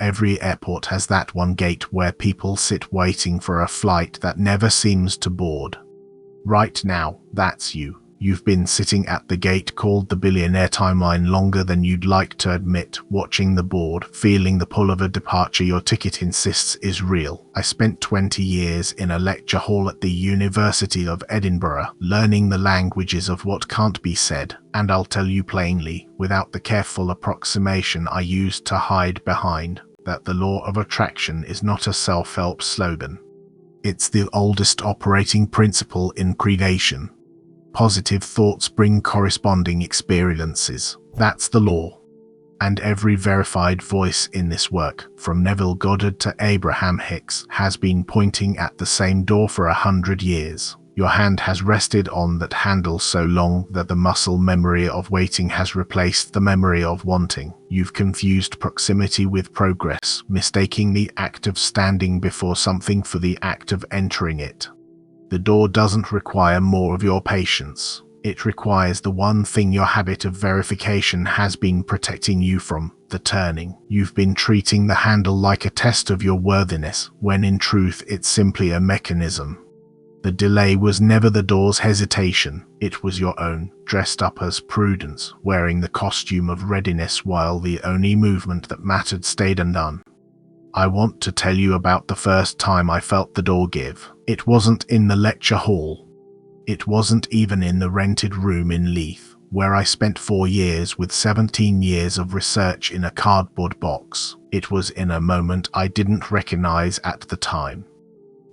Every airport has that one gate where people sit waiting for a flight that never seems to board. Right now, that's you. You've been sitting at the gate called the billionaire timeline longer than you'd like to admit, watching the board, feeling the pull of a departure your ticket insists is real. I spent 20 years in a lecture hall at the University of Edinburgh, learning the languages of what can't be said, and I'll tell you plainly, without the careful approximation I used to hide behind, that the law of attraction is not a self-help slogan. It's the oldest operating principle in creation. Positive thoughts bring corresponding experiences. That's the law. And every verified voice in this work, from Neville Goddard to Abraham Hicks, has been pointing at the same door for 100 years. Your hand has rested on that handle so long that the muscle memory of waiting has replaced the memory of wanting. You've confused proximity with progress, mistaking the act of standing before something for the act of entering it. The door doesn't require more of your patience. It requires the one thing your habit of verification has been protecting you from, the turning. You've been treating the handle like a test of your worthiness, when in truth it's simply a mechanism. The delay was never the door's hesitation, it was your own, dressed up as prudence, wearing the costume of readiness while the only movement that mattered stayed undone. I want to tell you about the first time I felt the door give. It wasn't in the lecture hall. It wasn't even in the rented room in Leith, where I spent 4 years with 17 years of research in a cardboard box. It was in a moment I didn't recognize at the time.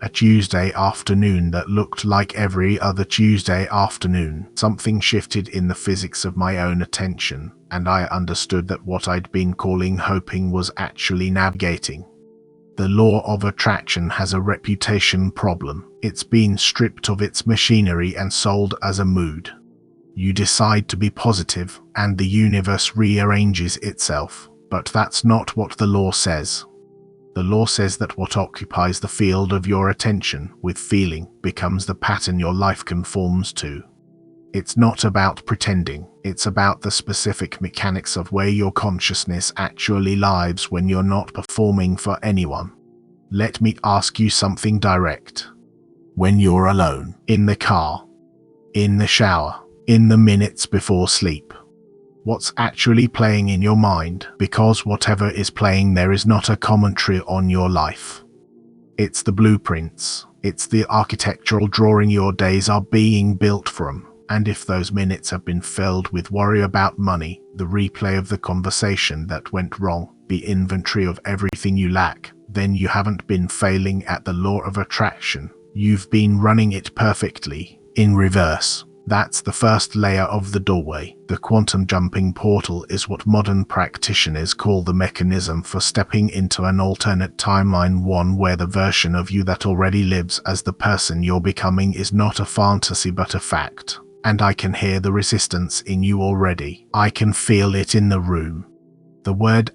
A Tuesday afternoon that looked like every other Tuesday afternoon. Something shifted in the physics of my own attention, and I understood that what I'd been calling hoping was actually navigating. The law of attraction has a reputation problem. It's been stripped of its machinery and sold as a mood. You decide to be positive, and the universe rearranges itself. But that's not what the law says. The law says that what occupies the field of your attention, with feeling, becomes the pattern your life conforms to. It's not about pretending, it's about the specific mechanics of where your consciousness actually lives when you're not performing for anyone. Let me ask you something direct. When you're alone, in the car, in the shower, in the minutes before sleep, what's actually playing in your mind? Because whatever is playing there is not a commentary on your life. It's the blueprints, it's the architectural drawing your days are being built from. And if those minutes have been filled with worry about money, the replay of the conversation that went wrong, the inventory of everything you lack, then you haven't been failing at the law of attraction. You've been running it perfectly, in reverse. That's the first layer of the doorway. The quantum jumping portal is what modern practitioners call the mechanism for stepping into an alternate timeline, one where the version of you that already lives as the person you're becoming is not a fantasy but a fact. And I can hear the resistance in you already. I can feel it in the room. The word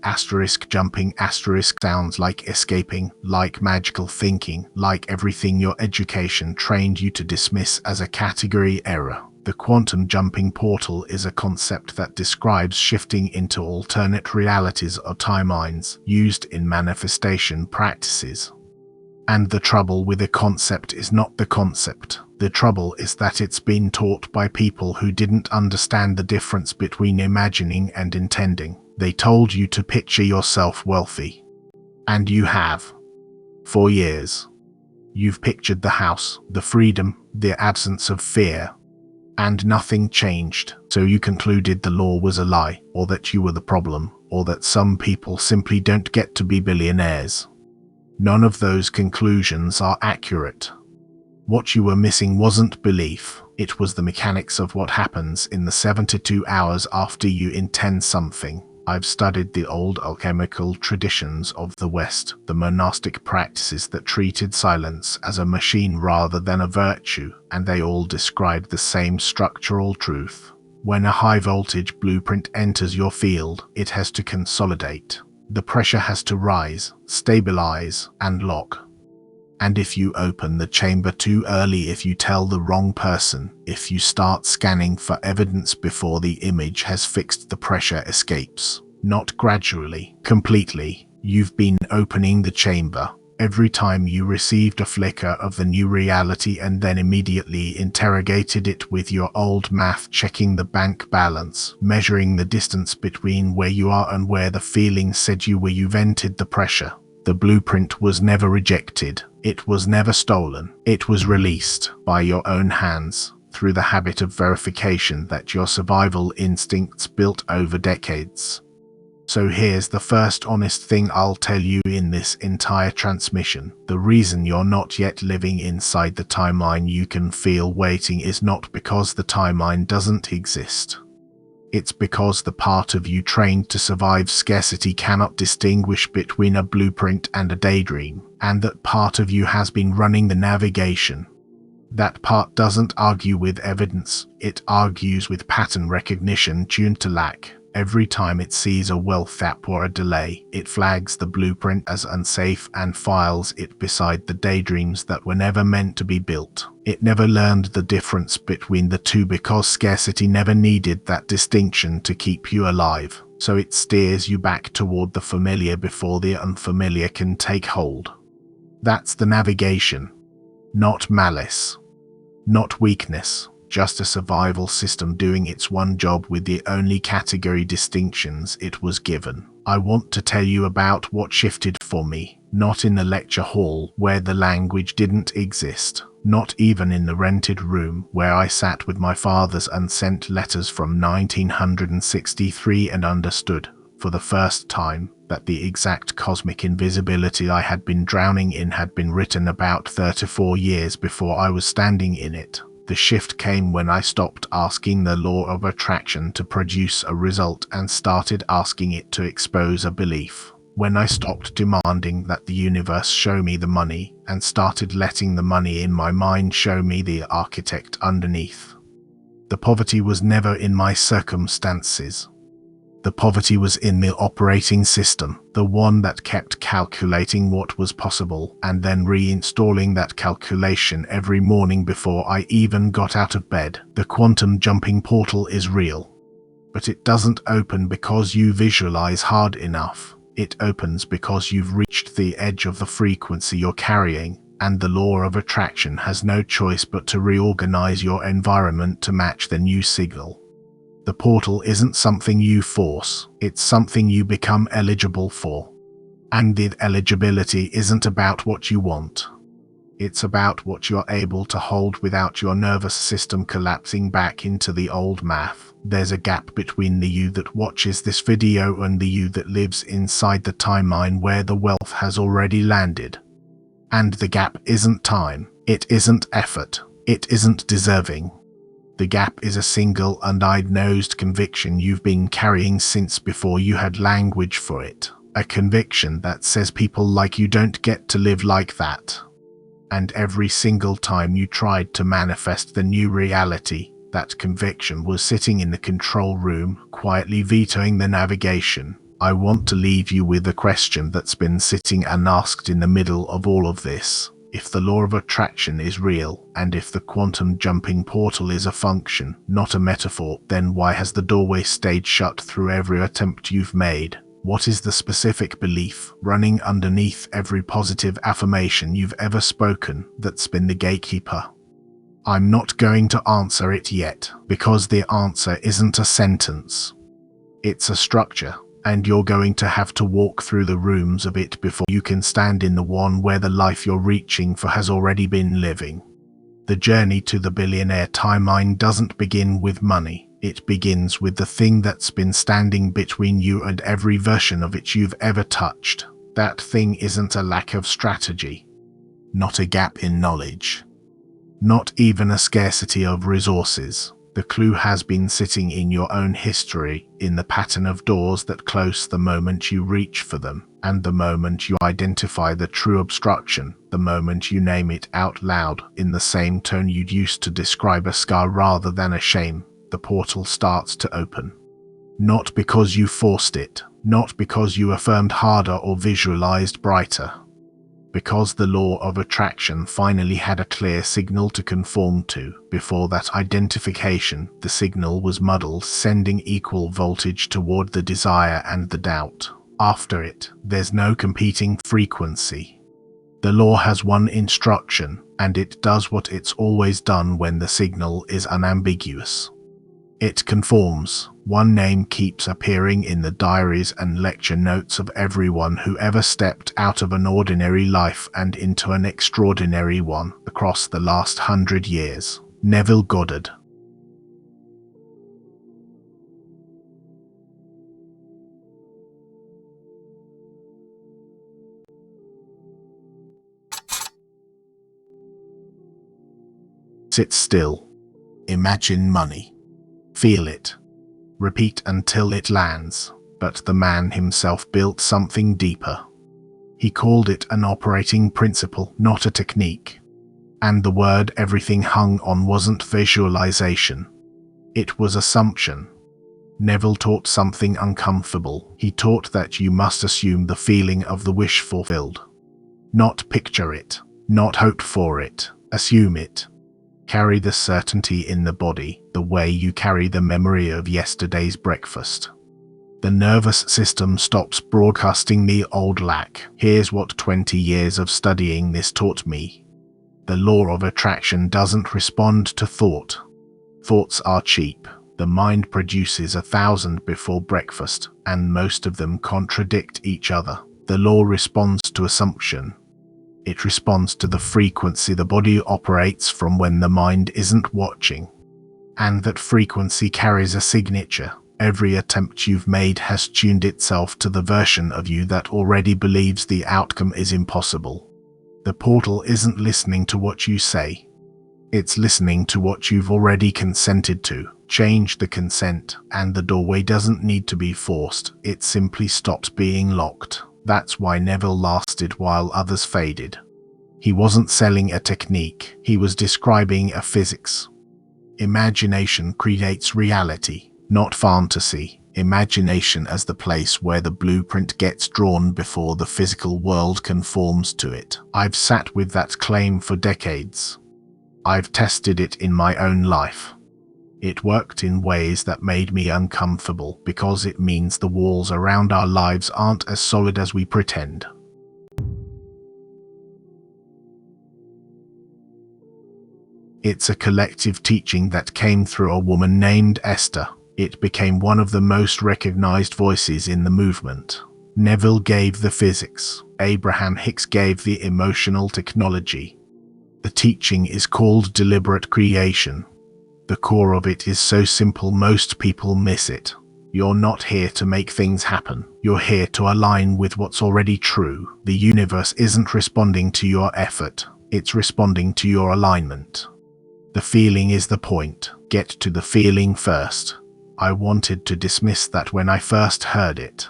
jumping sounds like escaping, like magical thinking, like everything your education trained you to dismiss as a category error. The quantum jumping portal is a concept that describes shifting into alternate realities or timelines used in manifestation practices. And the trouble with a concept is not the concept. The trouble is that it's been taught by people who didn't understand the difference between imagining and intending. They told you to picture yourself wealthy. And you have. For years. You've pictured the house, the freedom, the absence of fear. And nothing changed, so you concluded the law was a lie, or that you were the problem, or that some people simply don't get to be billionaires. None of those conclusions are accurate. What you were missing wasn't belief, it was the mechanics of what happens in the 72 hours after you intend something. I've studied the old alchemical traditions of the West, the monastic practices that treated silence as a machine rather than a virtue, and they all described the same structural truth. When a high-voltage blueprint enters your field, it has to consolidate. The pressure has to rise, stabilize, and lock. And if you open the chamber too early, if you tell the wrong person, if you start scanning for evidence before the image has fixed, the pressure escapes. Not gradually, completely. You've been opening the chamber every time you received a flicker of the new reality and then immediately interrogated it with your old math, checking the bank balance, measuring the distance between where you are and where the feeling said you were. You've entered the pressure. The blueprint was never rejected. It was never stolen. It was released by your own hands through the habit of verification that your survival instincts built over decades. So here's the first honest thing I'll tell you in this entire transmission. The reason you're not yet living inside the timeline you can feel waiting is not because the timeline doesn't exist. It's because the part of you trained to survive scarcity cannot distinguish between a blueprint and a daydream, and that part of you has been running the navigation. That part doesn't argue with evidence, it argues with pattern recognition tuned to lack. Every time it sees a wealth gap or a delay, it flags the blueprint as unsafe and files it beside the daydreams that were never meant to be built. It never learned the difference between the two because scarcity never needed that distinction to keep you alive. So it steers you back toward the familiar before the unfamiliar can take hold. That's the navigation. Not malice. Not weakness. Just a survival system doing its one job with the only category distinctions it was given. I want to tell you about what shifted for me, not in the lecture hall where the language didn't exist, not even in the rented room where I sat with my father's unsent letters from 1963 and understood, for the first time, that the exact cosmic invisibility I had been drowning in had been written about 34 years before I was standing in it. The shift came when I stopped asking the law of attraction to produce a result and started asking it to expose a belief. When I stopped demanding that the universe show me the money and started letting the money in my mind show me the architect underneath. The poverty was never in my circumstances. The poverty was in the operating system, the one that kept calculating what was possible and then reinstalling that calculation every morning before I even got out of bed. The quantum jumping portal is real. But it doesn't open because you visualize hard enough. It opens because you've reached the edge of the frequency you're carrying, and the law of attraction has no choice but to reorganize your environment to match the new signal. The portal isn't something you force, it's something you become eligible for. And the eligibility isn't about what you want. It's about what you're able to hold without your nervous system collapsing back into the old math. There's a gap between the you that watches this video and the you that lives inside the timeline where the wealth has already landed. And the gap isn't time, it isn't effort, it isn't deserving. The gap is a single undiagnosed conviction you've been carrying since before you had language for it. A conviction that says people like you don't get to live like that. And every single time you tried to manifest the new reality, that conviction was sitting in the control room, quietly vetoing the navigation. I want to leave you with a question that's been sitting unasked in the middle of all of this. If the law of attraction is real, and if the quantum jumping portal is a function, not a metaphor, then why has the doorway stayed shut through every attempt you've made? What is the specific belief running underneath every positive affirmation you've ever spoken that's been the gatekeeper? I'm not going to answer it yet, because the answer isn't a sentence. It's a structure. And you're going to have to walk through the rooms of it before you can stand in the one where the life you're reaching for has already been living. The journey to the billionaire timeline doesn't begin with money. It begins with the thing that's been standing between you and every version of it you've ever touched. That thing isn't a lack of strategy. Not a gap in knowledge. Not even a scarcity of resources. The clue has been sitting in your own history, in the pattern of doors that close the moment you reach for them, and the moment you identify the true obstruction, the moment you name it out loud, in the same tone you'd used to describe a scar rather than a shame, the portal starts to open. Not because you forced it, not because you affirmed harder or visualized brighter. Because the law of attraction finally had a clear signal to conform to. Before that identification, the signal was muddled, sending equal voltage toward the desire and the doubt. After it, there's no competing frequency. The law has one instruction, and it does what it's always done when the signal is unambiguous. It conforms. One name keeps appearing in the diaries and lecture notes of everyone who ever stepped out of an ordinary life and into an extraordinary one across the last 100 years. Neville Goddard. Sit still. Imagine money. Feel it. Repeat until it lands. But the man himself built something deeper. He called it an operating principle, not a technique. And the word everything hung on wasn't visualization. It was assumption. Neville taught something uncomfortable. He taught that you must assume the feeling of the wish fulfilled. Not picture it. Not hope for it. Assume it. Carry the certainty in the body, the way you carry the memory of yesterday's breakfast. The nervous system stops broadcasting the old lack. Here's what 20 years of studying this taught me. The law of attraction doesn't respond to thought. Thoughts are cheap. The mind produces 1,000 before breakfast, and most of them contradict each other. The law responds to assumption. It responds to the frequency the body operates from when the mind isn't watching. And that frequency carries a signature. Every attempt you've made has tuned itself to the version of you that already believes the outcome is impossible. The portal isn't listening to what you say. It's listening to what you've already consented to. Change the consent, and the doorway doesn't need to be forced. It simply stops being locked. That's why Neville lasted while others faded. He wasn't selling a technique, he was describing a physics. Imagination creates reality, not fantasy. Imagination as the place where the blueprint gets drawn before the physical world conforms to it. I've sat with that claim for decades. I've tested it in my own life. It worked in ways that made me uncomfortable because it means the walls around our lives aren't as solid as we pretend. It's a collective teaching that came through a woman named Esther. It became one of the most recognized voices in the movement. Neville gave the physics. Abraham Hicks gave the emotional technology. The teaching is called deliberate creation. The core of it is so simple most people miss it. You're not here to make things happen. You're here to align with what's already true. The universe isn't responding to your effort. It's responding to your alignment. The feeling is the point. Get to the feeling first. I wanted to dismiss that when I first heard it.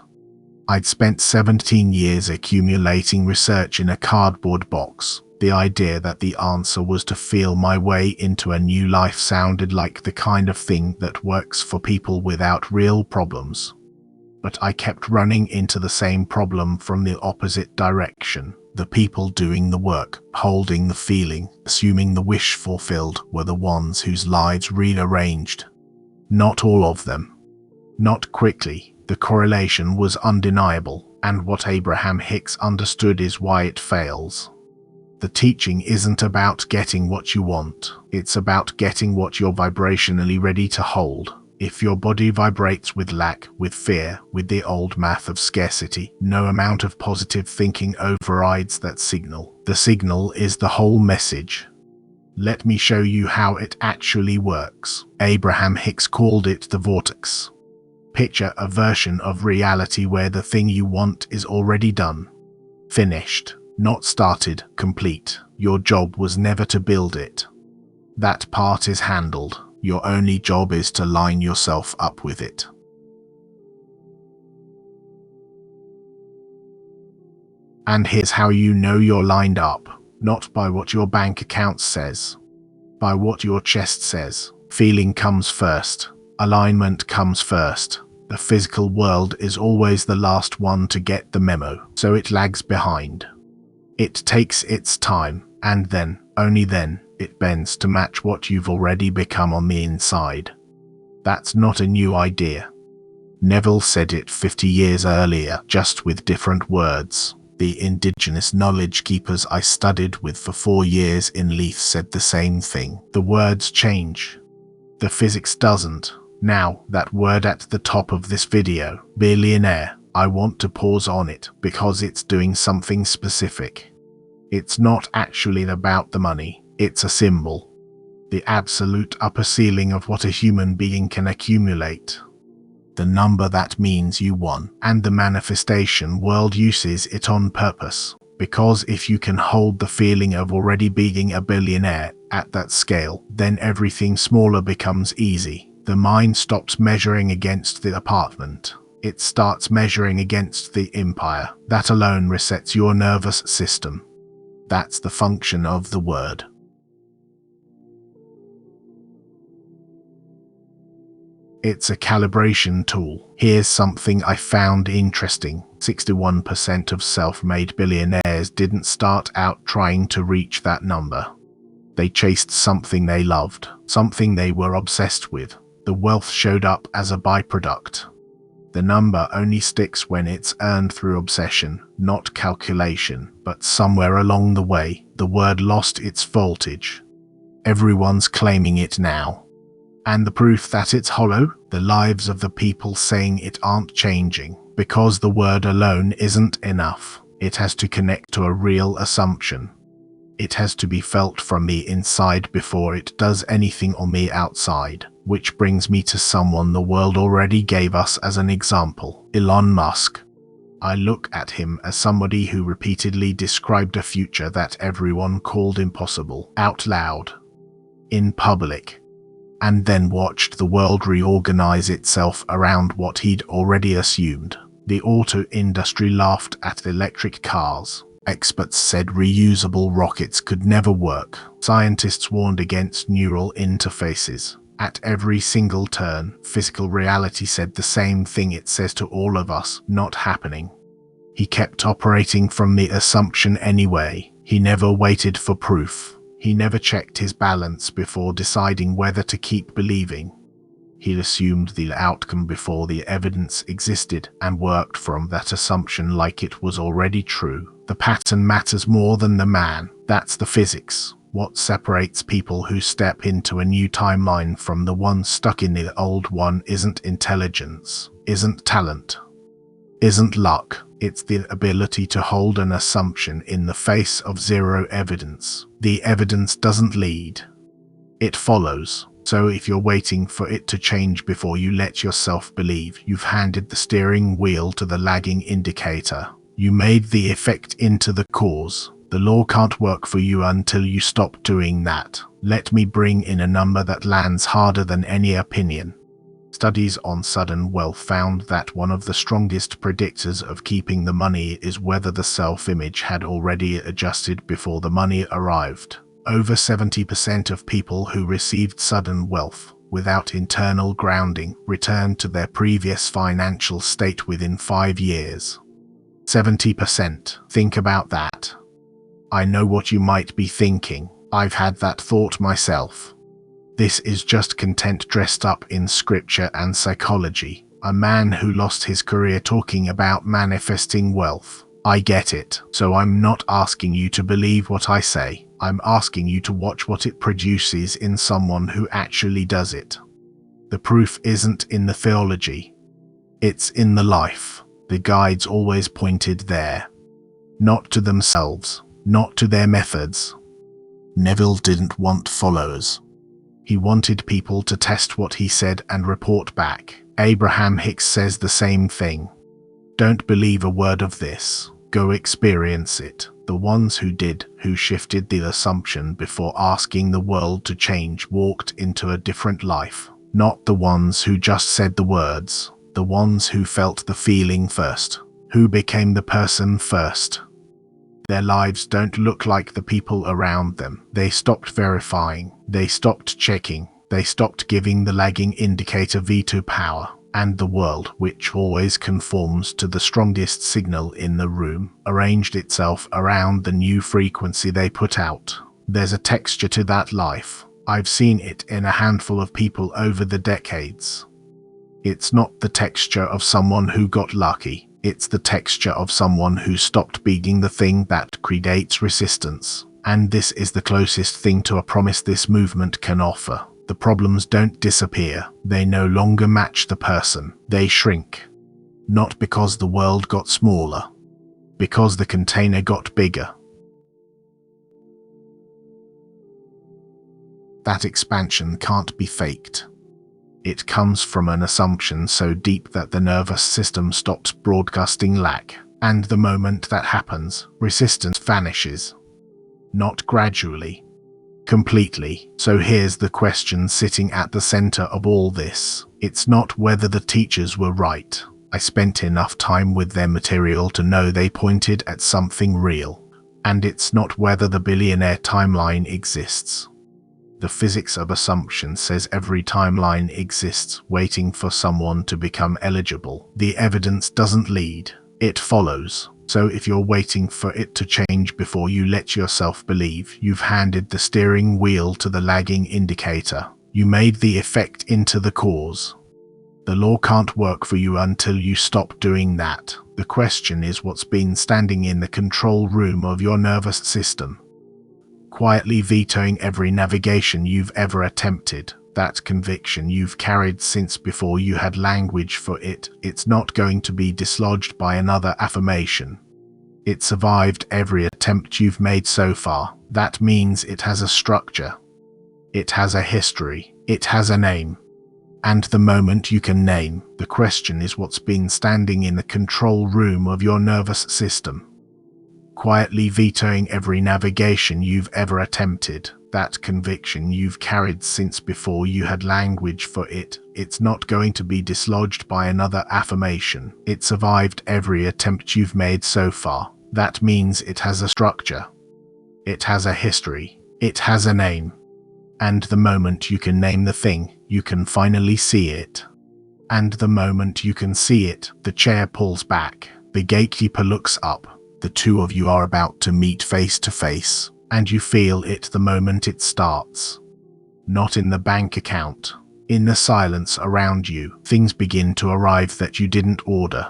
I'd spent 17 years accumulating research in a cardboard box. The idea that the answer was to feel my way into a new life sounded like the kind of thing that works for people without real problems. But I kept running into the same problem from the opposite direction. The people doing the work, holding the feeling, assuming the wish fulfilled, were the ones whose lives rearranged. Not all of them. Not quickly. The correlation was undeniable, and what Abraham Hicks understood is why it fails. The teaching isn't about getting what you want, it's about getting what you're vibrationally ready to hold. If your body vibrates with lack, with fear, with the old math of scarcity, no amount of positive thinking overrides that signal. The signal is the whole message. Let me show you how it actually works. Abraham Hicks called it the vortex. Picture a version of reality where the thing you want is already done. Finished. Not started, complete. Your job was never to build it. That part is handled. Your only job is to line yourself up with it. And here's how you know you're lined up. Not by what your bank account says. By what your chest says. Feeling comes first. Alignment comes first. The physical world is always the last one to get the memo, so it lags behind. It takes its time, and then, only then, it bends to match what you've already become on the inside. That's not a new idea. Neville said it 50 years earlier, just with different words. The indigenous knowledge keepers I studied with for 4 years in Leith said the same thing. The words change. The physics doesn't. Now, that word at the top of this video, billionaire, I want to pause on it because it's doing something specific. It's not actually about the money, it's a symbol. The absolute upper ceiling of what a human being can accumulate. The number that means you won, and the manifestation world uses it on purpose. Because if you can hold the feeling of already being a billionaire at that scale, then everything smaller becomes easy. The mind stops measuring against the apartment. It starts measuring against the empire. That alone resets your nervous system. That's the function of the word. It's a calibration tool. Here's something I found interesting. 61% of self-made billionaires didn't start out trying to reach that number. They chased something they loved, something they were obsessed with. The wealth showed up as a byproduct. The number only sticks when it's earned through obsession, not calculation, but somewhere along the way, the word lost its voltage. Everyone's claiming it now. And the proof that it's hollow? The lives of the people saying it aren't changing, because the word alone isn't enough. It has to connect to a real assumption. It has to be felt from me inside before it does anything on me outside. Which brings me to someone the world already gave us as an example, Elon Musk. I look at him as somebody who repeatedly described a future that everyone called impossible, out loud, in public, and then watched the world reorganize itself around what he'd already assumed. The auto industry laughed at electric cars. Experts said reusable rockets could never work. Scientists warned against neural interfaces. At every single turn, physical reality said the same thing it says to all of us, not happening. He kept operating from the assumption anyway. He never waited for proof. He never checked his balance before deciding whether to keep believing. He assumed the outcome before the evidence existed and worked from that assumption like it was already true. The pattern matters more than the man. That's the physics. What separates people who step into a new timeline from the ones stuck in the old one isn't intelligence, isn't talent, isn't luck. It's the ability to hold an assumption in the face of zero evidence. The evidence doesn't lead. It follows. So if you're waiting for it to change before you let yourself believe, you've handed the steering wheel to the lagging indicator. You made the effect into the cause. The law can't work for you until you stop doing that. Let me bring in a number that lands harder than any opinion. Studies on sudden wealth found that one of the strongest predictors of keeping the money is whether the self-image had already adjusted before the money arrived. Over 70% of people who received sudden wealth without internal grounding returned to their previous financial state within 5 years. 70%. Think about that. I know what you might be thinking. I've had that thought myself. This is just content dressed up in scripture and psychology. A man who lost his career talking about manifesting wealth. I get it. So I'm not asking you to believe what I say. I'm asking you to watch what it produces in someone who actually does it. The proof isn't in the theology. It's in the life. The guides always pointed there. Not to themselves. Not to their methods. Neville didn't want followers. He wanted people to test what he said and report back. Abraham Hicks says the same thing. Don't believe a word of this. Go experience it. The ones who did, who shifted the assumption before asking the world to change, walked into a different life. Not the ones who just said the words. The ones who felt the feeling first. Who became the person first. Their lives don't look like the people around them. They stopped verifying. They stopped checking. They stopped giving the lagging indicator veto power. And the world, which always conforms to the strongest signal in the room, arranged itself around the new frequency they put out. There's a texture to that life. I've seen it in a handful of people over the decades. It's not the texture of someone who got lucky. It's the texture of someone who stopped being the thing that creates resistance. And this is the closest thing to a promise this movement can offer. The problems don't disappear. They no longer match the person. They shrink. Not because the world got smaller. Because the container got bigger. That expansion can't be faked. It comes from an assumption so deep that the nervous system stops broadcasting lack. And the moment that happens, resistance vanishes. Not gradually. Completely. So here's the question sitting at the center of all this. It's not whether the teachers were right. I spent enough time with their material to know they pointed at something real. And it's not whether the billionaire timeline exists. The physics of assumption says every timeline exists, waiting for someone to become eligible. The evidence doesn't lead, it follows. So if you're waiting for it to change before you let yourself believe, you've handed the steering wheel to the lagging indicator. You made the effect into the cause. The law can't work for you until you stop doing that. The question is what's been standing in the control room of your nervous system, quietly vetoing every navigation you've ever attempted. That conviction you've carried since before you had language for it. It's not going to be dislodged by another affirmation. It survived every attempt you've made so far. That means it has a structure. It has a history. It has a name. And the moment you can name, the question is what's been standing in the control room of your nervous system, quietly vetoing every navigation you've ever attempted. That conviction you've carried since before you had language for it. It's not going to be dislodged by another affirmation. It survived every attempt you've made so far. That means it has a structure. It has a history. It has a name. And the moment you can name the thing, you can finally see it. And the moment you can see it, the chair pulls back. The gatekeeper looks up. The two of you are about to meet face to face. And you feel it the moment it starts. Not in the bank account. In the silence around you, things begin to arrive that you didn't order.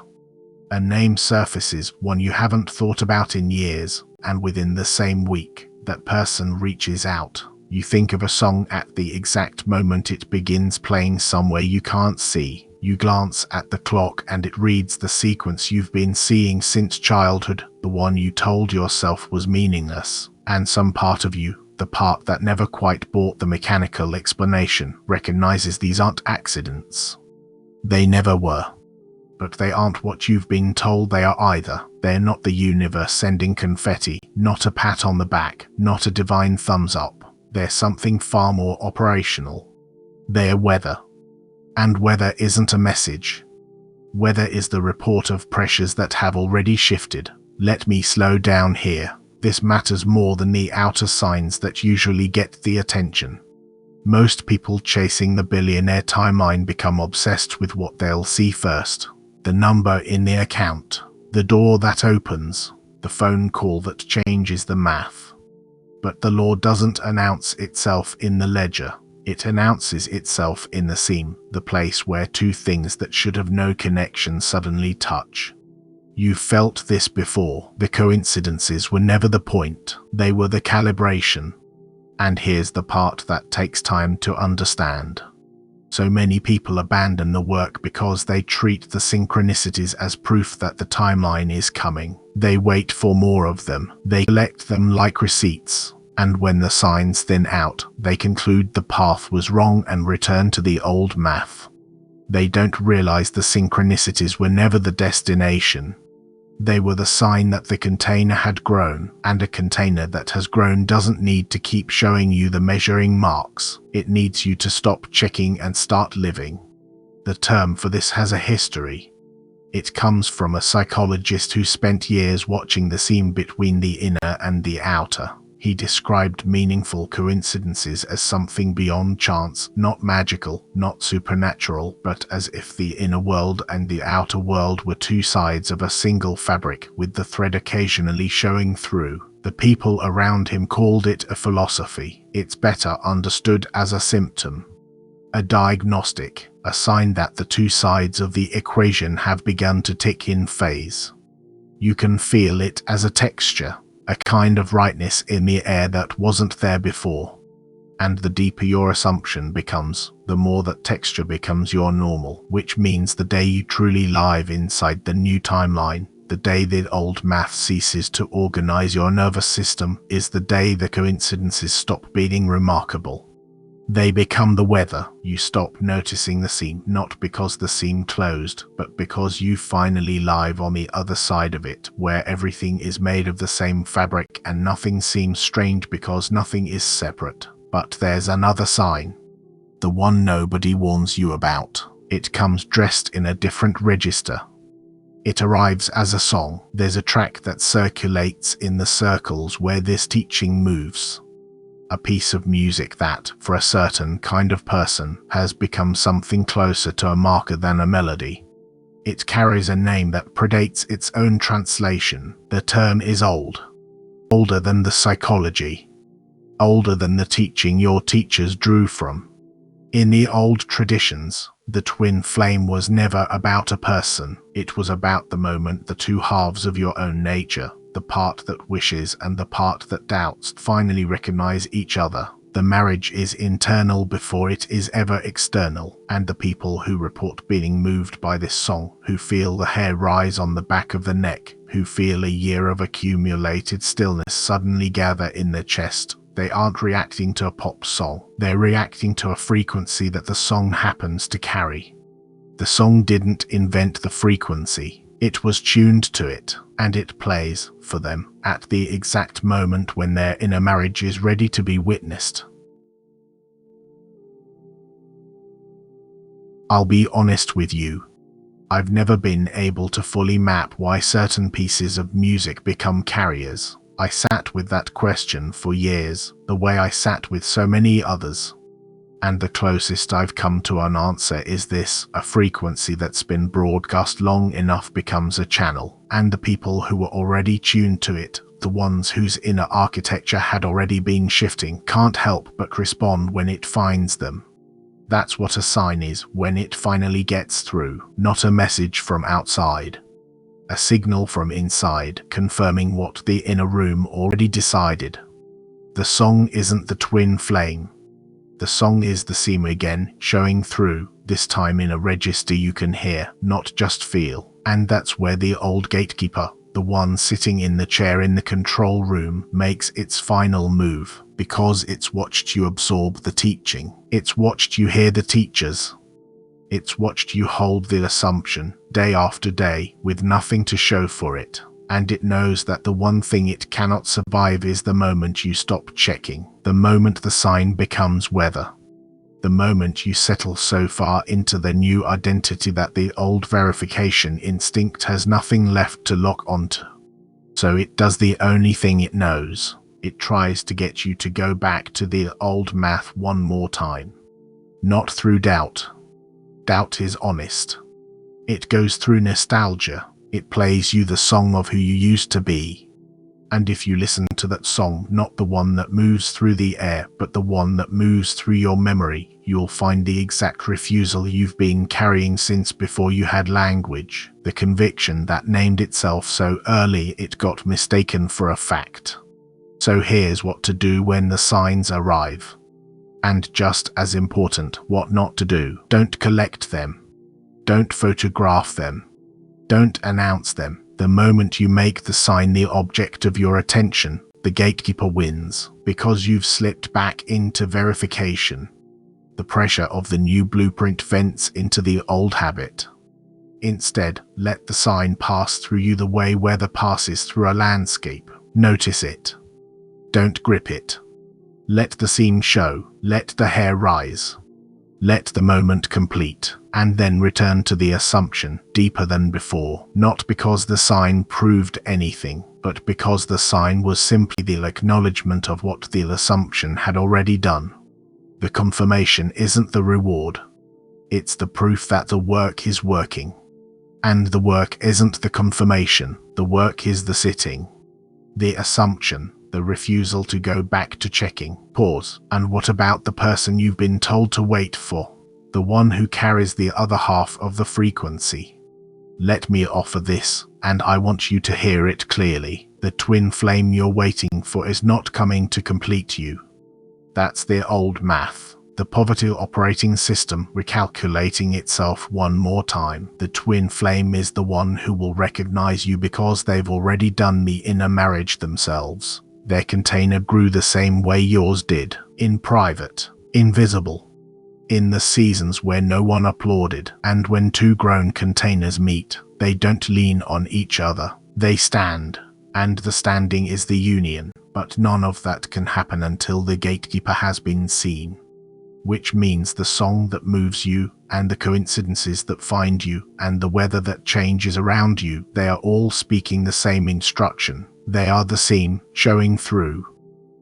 A name surfaces, one you haven't thought about in years, and within the same week, that person reaches out. You think of a song at the exact moment it begins playing somewhere you can't see. You glance at the clock and it reads the sequence you've been seeing since childhood, the one you told yourself was meaningless. And some part of you, the part that never quite bought the mechanical explanation, recognizes these aren't accidents. They never were. But they aren't what you've been told they are either. They're not the universe sending confetti, not a pat on the back, not a divine thumbs up. They're something far more operational. They're weather. And weather isn't a message. Weather is the report of pressures that have already shifted. Let me slow down here. This matters more than the outer signs that usually get the attention. Most people chasing the billionaire timeline become obsessed with what they'll see first. The number in the account, the door that opens, the phone call that changes the math. But the law doesn't announce itself in the ledger. It announces itself in the seam, the place where two things that should have no connection suddenly touch. You've felt this before. The coincidences were never the point. They were the calibration. And here's the part that takes time to understand. So many people abandon the work because they treat the synchronicities as proof that the timeline is coming. They wait for more of them. They collect them like receipts. And when the signs thin out, they conclude the path was wrong and return to the old math. They don't realize the synchronicities were never the destination. They were the sign that the container had grown, and a container that has grown doesn't need to keep showing you the measuring marks. It needs you to stop checking and start living. The term for this has a history. It comes from a psychologist who spent years watching the seam between the inner and the outer. He described meaningful coincidences as something beyond chance, not magical, not supernatural, but as if the inner world and the outer world were two sides of a single fabric, with the thread occasionally showing through. The people around him called it a philosophy. It's better understood as a symptom, a diagnostic, a sign that the two sides of the equation have begun to tick in phase. You can feel it as a texture, a kind of rightness in the air that wasn't there before. And the deeper your assumption becomes, the more that texture becomes your normal, which means the day you truly live inside the new timeline, the day the old math ceases to organize your nervous system, is the day the coincidences stop being remarkable. They become the weather. You stop noticing the seam, not because the seam closed, but because you finally live on the other side of it, where everything is made of the same fabric and nothing seems strange because nothing is separate. But there's another sign. The one nobody warns you about. It comes dressed in a different register. It arrives as a song. There's a track that circulates in the circles where this teaching moves. A piece of music that, for a certain kind of person, has become something closer to a marker than a melody. It carries a name that predates its own translation. The term is old. Older than the psychology. Older than the teaching your teachers drew from. In the old traditions, the twin flame was never about a person. It was about the moment the two halves of your own nature, the part that wishes and the part that doubts, finally recognize each other. The marriage is internal before it is ever external, and the people who report being moved by this song, who feel the hair rise on the back of the neck, who feel a year of accumulated stillness suddenly gather in their chest, they aren't reacting to a pop song, they're reacting to a frequency that the song happens to carry. The song didn't invent the frequency. It was tuned to it, and it plays, for them, at the exact moment when their inner marriage is ready to be witnessed. I'll be honest with you. I've never been able to fully map why certain pieces of music become carriers. I sat with that question for years, the way I sat with so many others. And the closest I've come to an answer is this: a frequency that's been broadcast long enough becomes a channel, and the people who were already tuned to it, the ones whose inner architecture had already been shifting, can't help but respond when it finds them. That's what a sign is when it finally gets through, not a message from outside. A signal from inside, confirming what the inner room already decided. The song isn't the twin flame. The song is the seam again, showing through, this time in a register you can hear, not just feel. And that's where the old gatekeeper, the one sitting in the chair in the control room, makes its final move, because it's watched you absorb the teaching. It's watched you hear the teachers. It's watched you hold the assumption, day after day, with nothing to show for it. And it knows that the one thing it cannot survive is the moment you stop checking, the moment the sign becomes weather. The moment you settle so far into the new identity that the old verification instinct has nothing left to lock onto. So it does the only thing it knows. It tries to get you to go back to the old math one more time. Not through doubt. Doubt is honest. It goes through nostalgia. It plays you the song of who you used to be. And if you listen to that song, not the one that moves through the air, but the one that moves through your memory, you'll find the exact refusal you've been carrying since before you had language, the conviction that named itself so early it got mistaken for a fact. So here's what to do when the signs arrive. And just as important, what not to do. Don't collect them. Don't photograph them. Don't announce them. The moment you make the sign the object of your attention, the gatekeeper wins, because you've slipped back into verification. The pressure of the new blueprint vents into the old habit. Instead, let the sign pass through you the way weather passes through a landscape. Notice it. Don't grip it. Let the seam show. Let the hair rise. Let the moment complete, and then return to the assumption, deeper than before, not because the sign proved anything, but because the sign was simply the acknowledgement of what the assumption had already done. The confirmation isn't the reward. It's the proof that the work is working. And the work isn't the confirmation, the work is the sitting. The assumption, the refusal to go back to checking. Pause. And what about the person you've been told to wait for? the one who carries the other half of the frequency. Let me offer this, and I want you to hear it clearly. The twin flame you're waiting for is not coming to complete you. That's the old math. The poverty operating system recalculating itself one more time. The twin flame is the one who will recognize you because they've already done the inner marriage themselves. Their container grew the same way yours did, in private, invisible. In the seasons where no one applauded, and when two grown containers meet, they don't lean on each other, they stand. And the standing is the union, but none of that can happen until the gatekeeper has been seen. Which means the song that moves you, and the coincidences that find you, and the weather that changes around you, they are all speaking the same instruction. They are the same, showing through.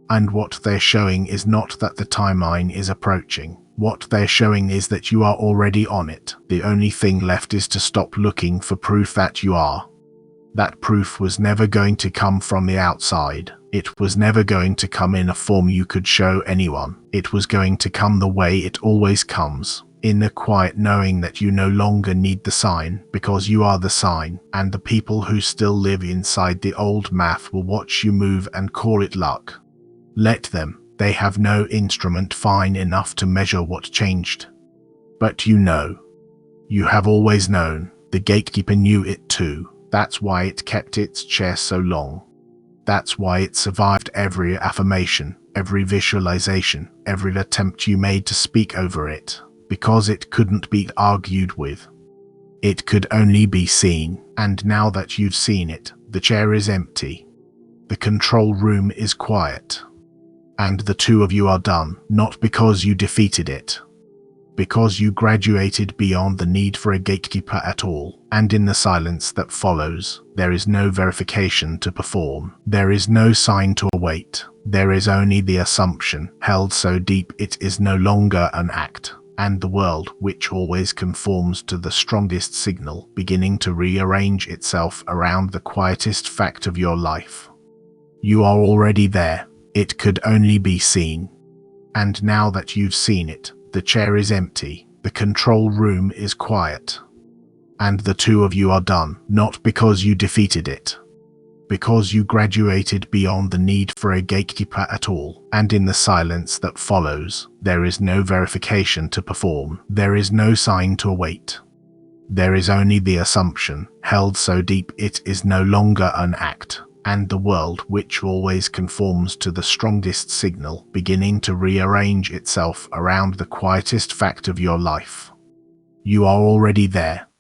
And what they're showing is not that the timeline is approaching. What they're showing is that you are already on it. The only thing left is to stop looking for proof that you are. That proof was never going to come from the outside. It was never going to come in a form you could show anyone. It was going to come the way it always comes, in the quiet knowing that you no longer need the sign, because you are the sign, and the people who still live inside the old math will watch you move and call it luck. Let them. They have no instrument fine enough to measure what changed. But you know. You have always known. The gatekeeper knew it too. That's why it kept its chair so long. That's why it survived every affirmation, every visualization, every attempt you made to speak over it, because it couldn't be argued with. It could only be seen, and now that you've seen it, the chair is empty. The control room is quiet. And the two of you are done, not because you defeated it. Because you graduated beyond the need for a gatekeeper at all, and in the silence that follows, there is no verification to perform, there is no sign to await, there is only the assumption, held so deep it is no longer an act, and the world, which always conforms to the strongest signal, beginning to rearrange itself around the quietest fact of your life. You are already there, it could only be seen. And now that you've seen it, the chair is empty, the control room is quiet. And the two of you are done, not because you defeated it. Because you graduated beyond the need for a gatekeeper at all, and in the silence that follows, there is no verification to perform, there is no sign to await. There is only the assumption, held so deep it is no longer an act, and the world, which always conforms to the strongest signal, beginning to rearrange itself around the quietest fact of your life. You are already there,